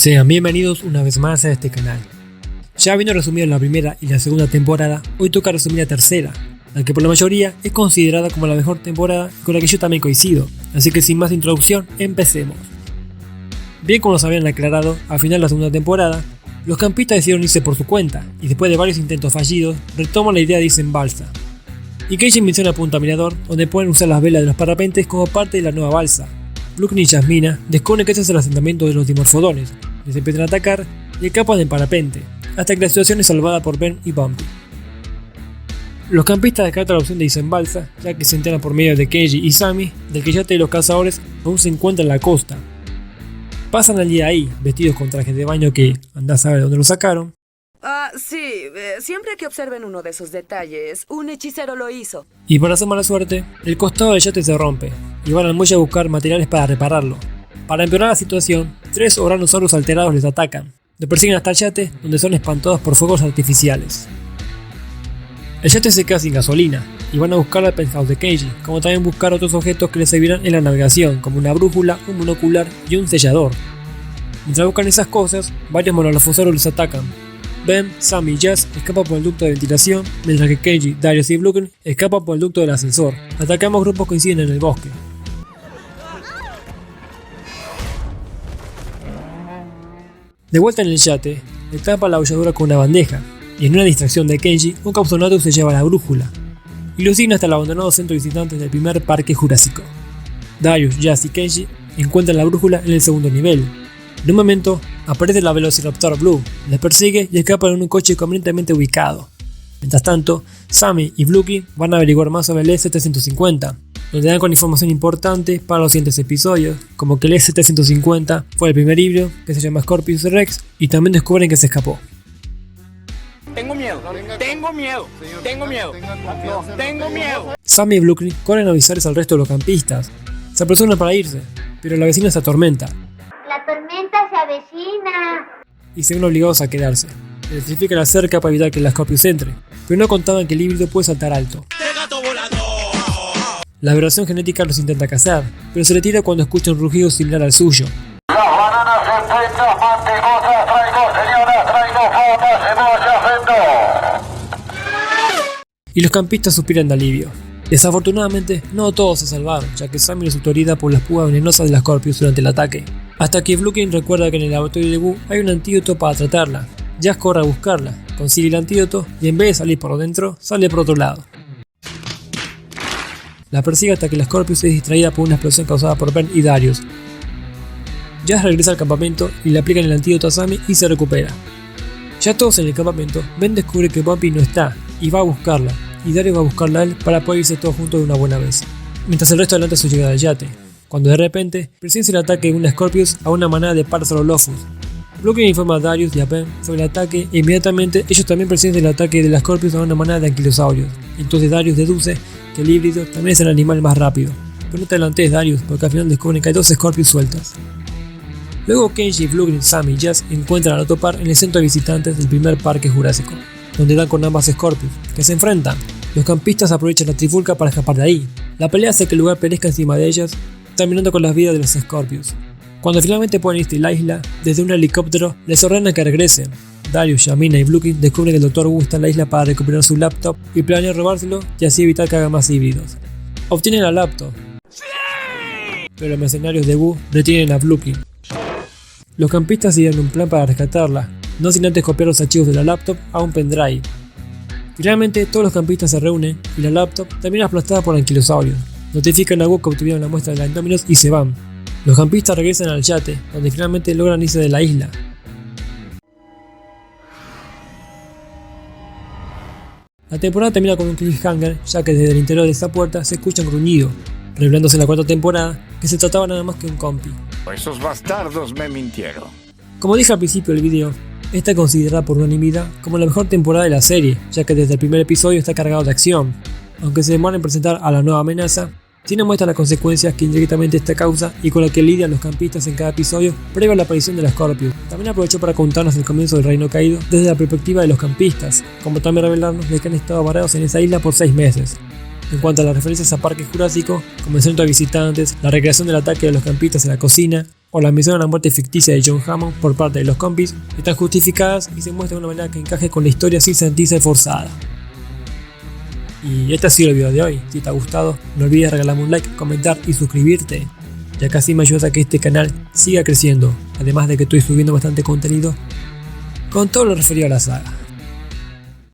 Sean bienvenidos una vez más a este canal. Ya habiendo resumido la primera y la segunda temporada, hoy toca resumir la tercera, la que por la mayoría es considerada como la mejor temporada y con la que yo también coincido, así que sin más introducción, empecemos. Bien como nos habían aclarado, al final de la segunda temporada, los campistas decidieron irse por su cuenta, y después de varios intentos fallidos, retoman la idea de irse en balsa. Y Kenji menciona el punto mirador, donde pueden usar las velas de los parapentes como parte de la nueva balsa. Brooklyn y Jasmina descubren que este es el asentamiento de los dimorfodones, les empiezan a atacar y escapan en parapente, hasta que la situación es salvada por Ben y Bumpy. Los campistas descartan la opción de irse en balsa, ya que se enteran por medio de Kenji y Sammy del que yate de los cazadores aún se encuentra en la costa. Pasan el día ahí, vestidos con trajes de baño que andás a saber de dónde los sacaron. Siempre que observen uno de esos detalles, un hechicero lo hizo. Y para su mala suerte, el costado del yate se rompe, y van al muelle a buscar materiales para repararlo. Para empeorar la situación, 3 Oranosaurus alterados les atacan. Los persiguen hasta el yate, donde son espantados por fuegos artificiales. El yate se queda sin gasolina, y van a buscar al penthouse de Kenji, como también buscar otros objetos que les servirán en la navegación, como una brújula, un monocular y un sellador. Mientras buscan esas cosas, varios monolofosaurus les atacan. Ben, Sammy y Jazz escapan por el ducto de ventilación, mientras que Kenji, Darius y Brooklyn escapan por el ducto del ascensor. Hasta que ambos grupos coinciden en el bosque. De vuelta en el yate, le tapa la abolladura con una bandeja, y en una distracción de Kenji, un Compsognathus se lleva la brújula, y lo siguen hasta el abandonado centro de visitantes del primer parque jurásico. Darius, Jazz y Kenji encuentran la brújula en el segundo nivel. En un momento, aparece la Velociraptor Blue, les persigue y escapan en un coche convenientemente ubicado. Mientras tanto, Sammy y Brooklyn van a averiguar más sobre el E-750, donde dan con información importante para los siguientes episodios, como que el E-750 fue el primer híbrido que se llama Scorpius Rex, y también descubren que se escapó. Tengo miedo. Sammy y Brooklyn corren a avisarles al resto de los campistas. Se apresuran para irse, pero la vecina se atormenta. La tormenta se avecina. Y se ven obligados a quedarse. Electrifican la cerca para evitar que la Scorpius entre, pero no contaban que el híbrido puede saltar alto. La aberración genética los intenta cazar, pero se retira cuando escucha un rugido similar al suyo. Las bananas enfrentas, mantegosas, traigo señoras, traigo fotos, cebolla, Y los campistas suspiran de alivio. Desafortunadamente, no todos se salvaron, ya que Sammy resultó herida por las púas venenosas de la Scorpius durante el ataque. Hasta que Brooklyn recuerda que en el laboratorio de Wu hay un antídoto para tratarla. Jazz corre a buscarla, consigue el antídoto y en vez de salir por dentro, sale por otro lado. La persigue hasta que la Scorpius es distraída por una explosión causada por Ben y Darius. Jazz regresa al campamento y le aplican el antídoto a Sammy y se recupera. Ya todos en el campamento, Ben descubre que Bumpy no está y va a buscarla, y Darius va a buscarla a él para poder irse todos juntos de una buena vez, mientras el resto adelanta su llegada al yate, cuando de repente presencia el ataque de una Scorpius a una manada de Parasaurolophus. Brooklyn informa a Darius y a Ben sobre el ataque e inmediatamente ellos también presencian el ataque de la Scorpius a una manada de anquilosaurios. Entonces Darius deduce que el híbrido también es el animal más rápido. Pero no te adelantes, Darius, porque al final descubren que hay 2 Scorpius sueltas. Luego Kenji, Brooklyn, Sammy y Jazz encuentran al Autopar en el centro de visitantes del primer parque jurásico, donde dan con ambas Scorpius, que se enfrentan. Los campistas aprovechan la trifulca para escapar de ahí. La pelea hace que el lugar perezca encima de ellas, terminando con las vidas de los Scorpius. Cuando finalmente pueden irse a la isla, desde un helicóptero les ordenan que regresen. Darius, Jasmina y Brooklyn descubren que el Dr. Wu está en la isla para recuperar su laptop y planean robárselo y así evitar que haga más híbridos. Obtienen la laptop, pero los mercenarios de Wu retienen a Brooklyn. Los campistas siguen un plan para rescatarla, no sin antes copiar los archivos de la laptop a un pendrive. Finalmente todos los campistas se reúnen y la laptop termina aplastada por anquilosaurios. Notifican a Wu que obtuvieron la muestra de la Indominus y se van. Los campistas regresan al yate, donde finalmente logran irse de la isla. La temporada termina con un cliffhanger, ya que desde el interior de esta puerta se escucha un gruñido, revelándose en la 4ª temporada que se trataba nada más que un compi. Esos bastardos me mintieron. Como dije al principio del video, esta es considerada por unanimidad como la mejor temporada de la serie, ya que desde el primer episodio está cargado de acción. Aunque se demora en presentar a la nueva amenaza, sí nos muestra las consecuencias que indirectamente esta causa y con la que lidian los campistas en cada episodio previo a la aparición de la Scorpius. También aprovechó para contarnos el comienzo del Reino Caído desde la perspectiva de los campistas, como también revelarnos de que han estado varados en esa isla por 6 meses. En cuanto a las referencias a Parque Jurásico, como el centro de visitantes, la recreación del ataque de los campistas en la cocina o la mención a la muerte ficticia de John Hammond por parte de los compis están justificadas y se muestran de una manera que encaje con la historia sin sentirse forzada. Y este ha sido el video de hoy. Si te ha gustado, no olvides regalarme un like, comentar y suscribirte, ya que así me ayudas a que este canal siga creciendo, además de que estoy subiendo bastante contenido con todo lo referido a la saga.